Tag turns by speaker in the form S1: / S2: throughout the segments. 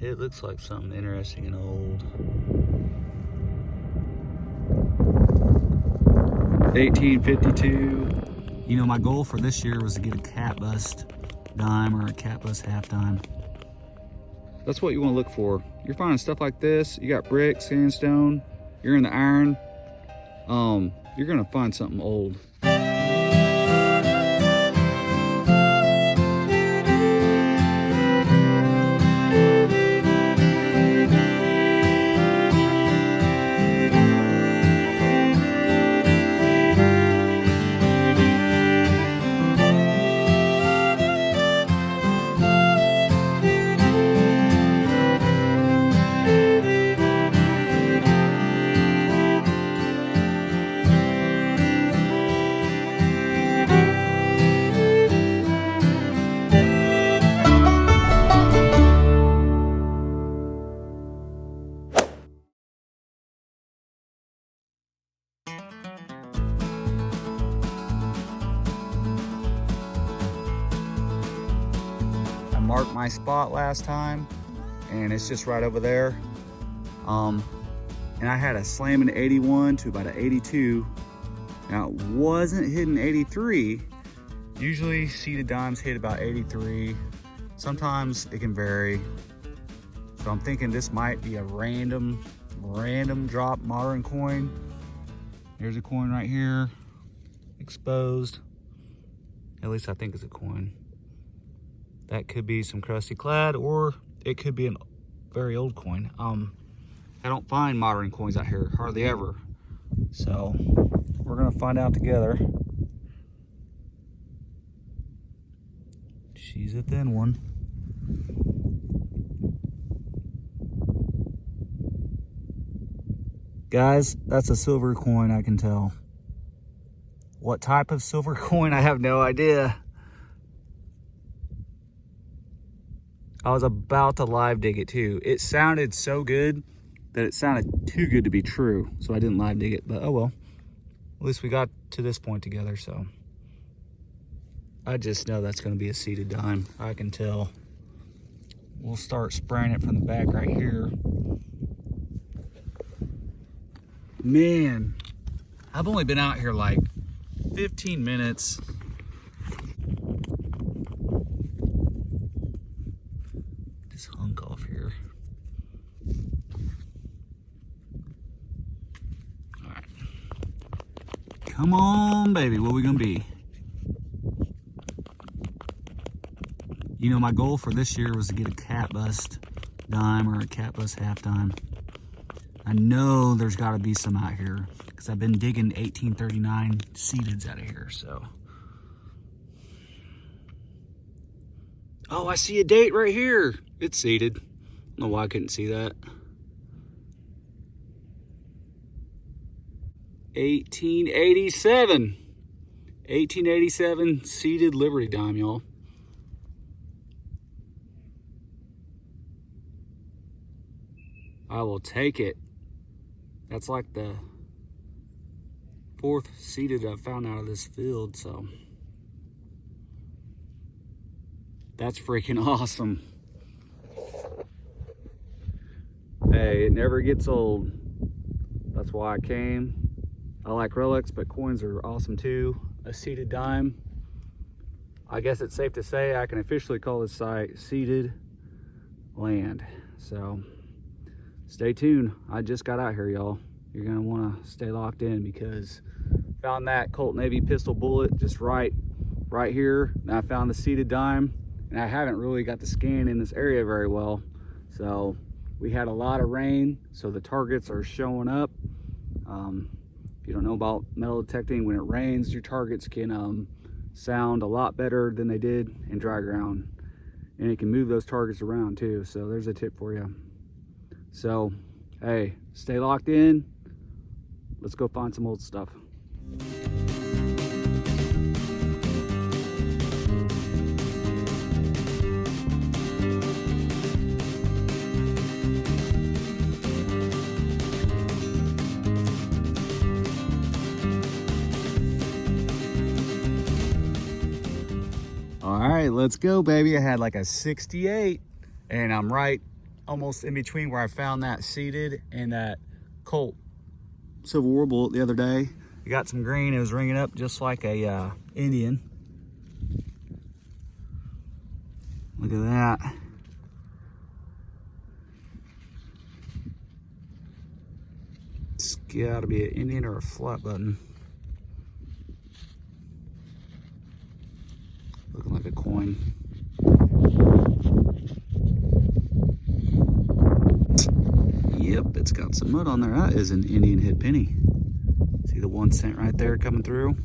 S1: It looks like something interesting and old. 1852. You know, my goal for this year was to get a cat bust dime or a cat bust half dime. That's what you want to look for. You're finding stuff like this. You got brick, sandstone. You're in the iron. You're gonna find something old. Marked my spot last time and it's just right over there. And I had a slamming 81 to about an 82. Now it wasn't hitting 83. Usually seeded dimes hit about 83. Sometimes it can vary. So I'm thinking this might be a random drop modern coin. There's a coin right here, exposed. At least I think it's a coin. That could be some crusty clad, or it could be a very old coin. I don't find modern coins out here, hardly ever. So we're gonna find out together. She's a thin one. Guys, that's a silver coin, I can tell. What type of silver coin, I have no idea. I was about to live dig it too. It sounded so good that it sounded too good to be true. So I didn't live dig it, but oh well. At least we got to this point together, so. I just know that's gonna be a seeded dime. I can tell. We'll start spraying it from the back right here. Man, I've only been out here like 15 minutes. Just hunk off here. All right. Come on, baby, what we gonna be? You know, my goal for this year was to get a cat bust dime or a cat bust half dime. I know there's got to be some out here because I've been digging 1839 seededs out of here, so. Oh, I see a date right here. It's seeded. I don't know why I couldn't see that. 1887. 1887 seeded Liberty dime, y'all. I will take it. That's like the 4th seeded I've found out of this field, so. That's freaking awesome. Hey, it never gets old. That's why I came. I like relics, but coins are awesome too. A seeded dime. I guess it's safe to say I can officially call this site seeded land. So stay tuned. I just got out here, y'all. You're gonna wanna stay locked in because found that Colt Navy pistol bullet just right here. And I found the seeded dime, and I haven't really got the scan in this area very well. So we had a lot of rain, so the targets are showing up. If you don't know about metal detecting, when it rains, your targets can sound a lot better than they did in dry ground. And it can move those targets around too. So there's a tip for you. So, hey, stay locked in. Let's go find some old stuff. All right, let's go, baby. I had like a 68 and I'm right almost in between where I found that seated and that Colt Civil War bullet the other day. We got some green. It was ringing up just like a Indian. Look at that. It's got to be an Indian or a flat button. Looking like a coin. Yep, it's got some mud on there. That is an Indian head penny. See the 1 cent right there coming through?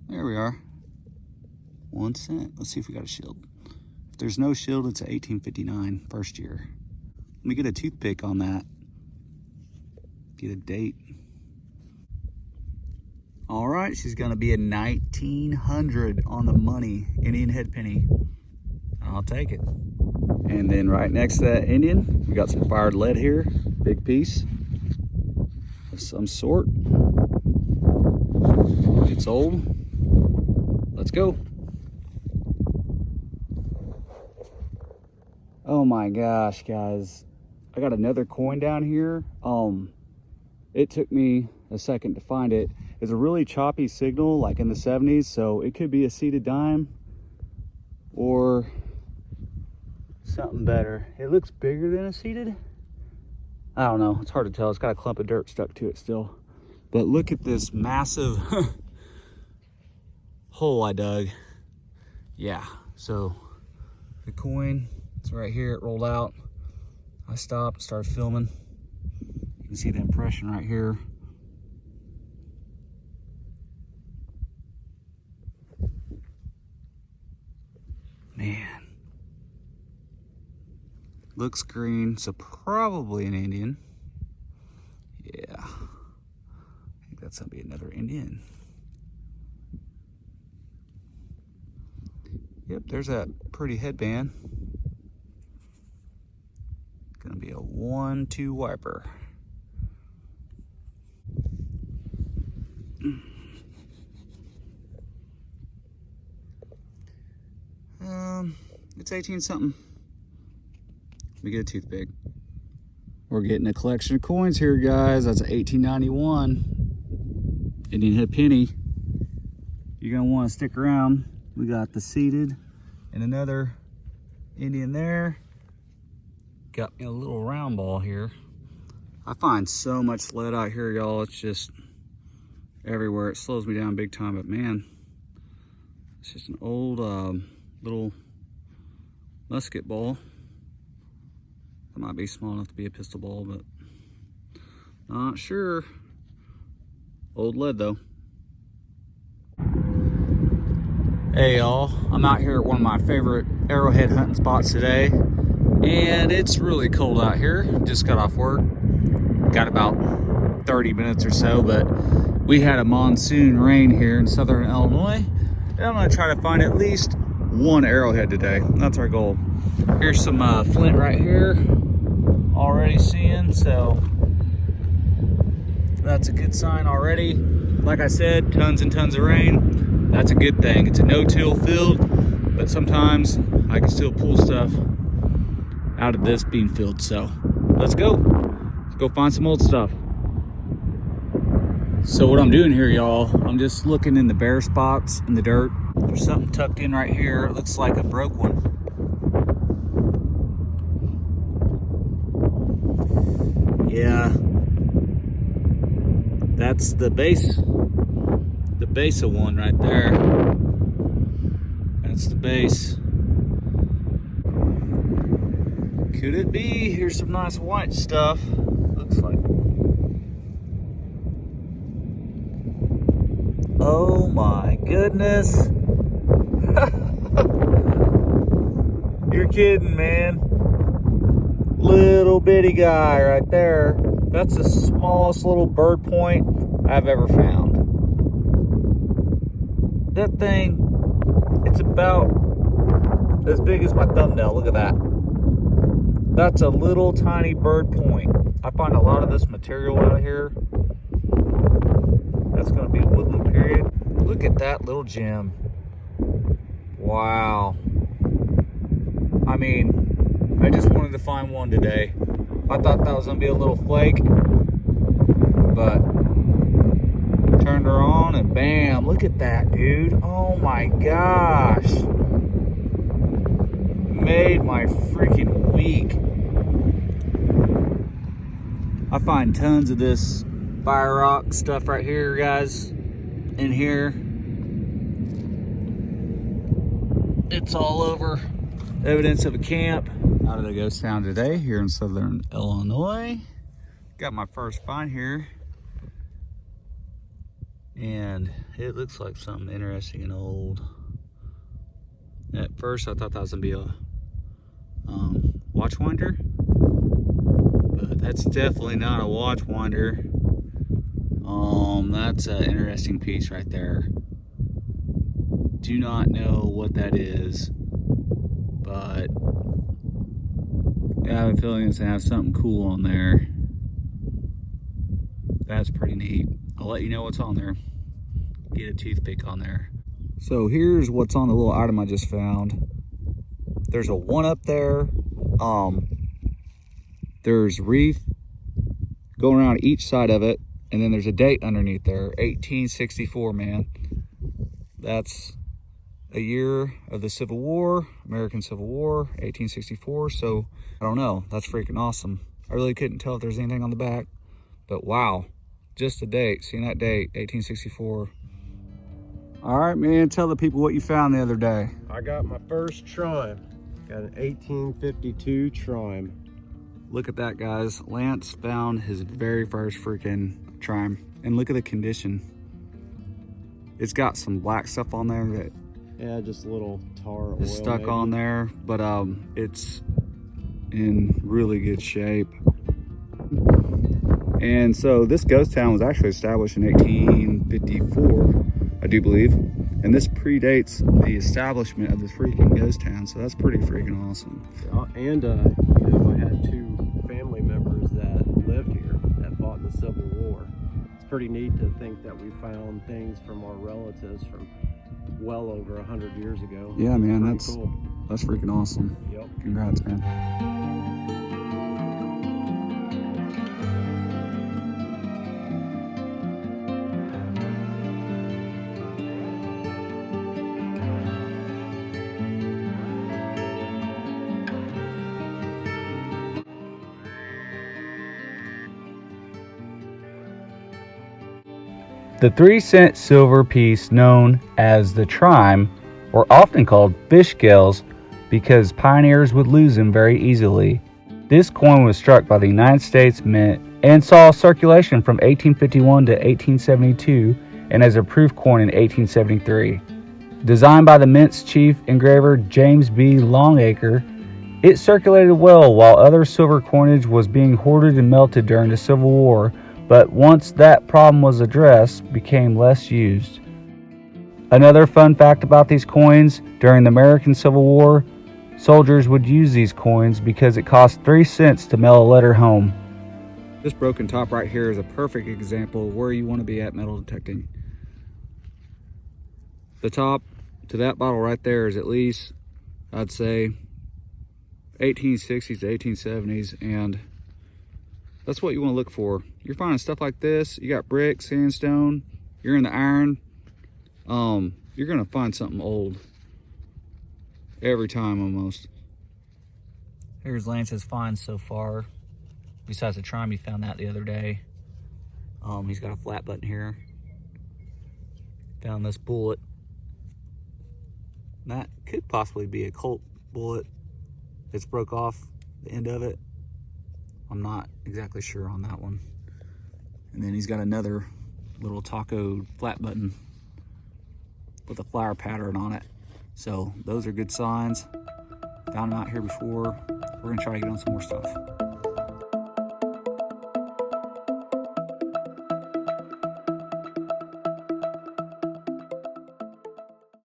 S1: There we are. 1 cent. Let's see if we got a shield. If there's no shield, it's an 1859 first year. Let me get a toothpick on that. Get a date. All right, she's gonna be a 1900 on the money Indian head penny. I'll take it. And then right next to that Indian, we got some fired lead here. Big piece of some sort. It's old. Let's go. Oh my gosh, guys. I got another coin down here. It took me a second to find it. It's a really choppy signal, like in the 70s, so it could be a seated dime or something better. It looks bigger than a seated. I don't know, it's hard to tell. It's got a clump of dirt stuck to it still. But look at this massive hole I dug. Yeah, so the coin, it's right here, it rolled out. I stopped, started filming. You can see the impression right here. Man. Looks green, so probably an Indian. Yeah. I think that's gonna be another Indian. Yep, there's that pretty headband. Gonna be a 1-2 wiper. It's 18 something. Let me get a toothpick. We're getting a collection of coins here, guys. That's 1891 Indian head penny. You're gonna want to stick around. We got the seated and another Indian there. Got me a little round ball here. I find so much lead out here, y'all. It's just everywhere. It slows me down big time, but man, it's just an old little musket ball. It might be small enough to be a pistol ball, but not sure. Old lead though. Hey y'all, I'm out here at one of my favorite arrowhead hunting spots today, and it's really cold out here. Just got off work, got about 30 minutes or so, but we had a monsoon rain here in southern Illinois, and I'm gonna try to find at least one arrowhead today. That's our goal. Here's some flint right here, already seeing, so that's a good sign already. Like I said, tons and tons of rain. That's a good thing. It's a no-till field, but sometimes I can still pull stuff out of this being filled. So let's go. Let's go find some old stuff. So what I'm doing here, y'all, I'm just looking in the bare spots in the dirt. There's something tucked in right here. It looks like a broke one. Yeah, that's the base of one right there. That's the base. Could it be? Here's some nice white stuff. Looks like. Oh my goodness. You're kidding, man. Little bitty guy right there. That's the smallest little bird point I've ever found. That thing, it's about as big as my thumbnail. Look at that. That's a little tiny bird point. I find a lot of this material out here. That's going to be a woodland period. Look at that little gem. Wow. I mean, I just wanted to find one today. I thought that was gonna be a little flake, but turned her on and bam, look at that, dude. Oh my gosh. Made my freaking week. I find tons of this fire rock stuff right here, guys, in here. It's all over. Evidence of a camp. Out of the ghost town today here in southern Illinois. Got my first find here. And it looks like something interesting and old. At first I thought that was gonna be a watch winder, but that's definitely not a watch winder. That's an interesting piece right there. Do not know what that is, but I have a feeling it's gonna have something cool on there. That's pretty neat. I'll let you know what's on there. Get a toothpick on there. So here's what's on the little item I just found. There's a 1 up there. There's reef going around each side of it, and then there's a date underneath there, 1864, man. That's a year of the Civil War, American Civil War, 1864. So I don't know, that's freaking awesome. I really couldn't tell if there's anything on the back, but wow, just the date, seeing that date, 1864. All right, man, tell the people what you found the other day.
S2: I got my first trime. Got an 1852 trime.
S1: Look at that, guys. Lance found his very first freaking trime. And look at the condition. It's got some black stuff on there that
S2: yeah, just a little tar oil
S1: is stuck
S2: maybe
S1: on there, but it's in really good shape. And so this ghost town was actually established in 1854, I do believe. And this predates the establishment of this freaking ghost town, so that's pretty freaking awesome.
S2: And you know, I had 2 family members that lived here that fought in the Civil War. It's pretty neat to think that we found things from our relatives from well over 100 years ago.
S1: Yeah, man,
S2: that's cool.
S1: That's freaking awesome.
S2: Yep.
S1: Congrats, man. The 3-cent silver piece known as the trime were often called fish scales because pioneers would lose them very easily. This coin was struck by the United States Mint and saw circulation from 1851 to 1872 and as a proof coin in 1873. Designed by the Mint's chief engraver James B. Longacre, it circulated well while other silver coinage was being hoarded and melted during the Civil War, but once that problem was addressed, became less used. Another fun fact about these coins, during the American Civil War, soldiers would use these coins because it cost 3 cents to mail a letter home. This broken top right here is a perfect example of where you want to be at metal detecting. The top to that bottle right there is at least, I'd say, 1860s to 1870s, and that's what you want to look for. You're finding stuff like this, you got brick, sandstone, you're in the iron, you're gonna find something old every time almost. Here's Lance's finds so far. Besides the trime, he found that the other day. He's got a flat button here. Found this bullet. That could possibly be a Colt bullet. It's broke off the end of it. I'm not exactly sure on that one. And then he's got another little taco flat button with a flower pattern on it. So those are good signs. Found them out here before. We're gonna try to get on some more stuff.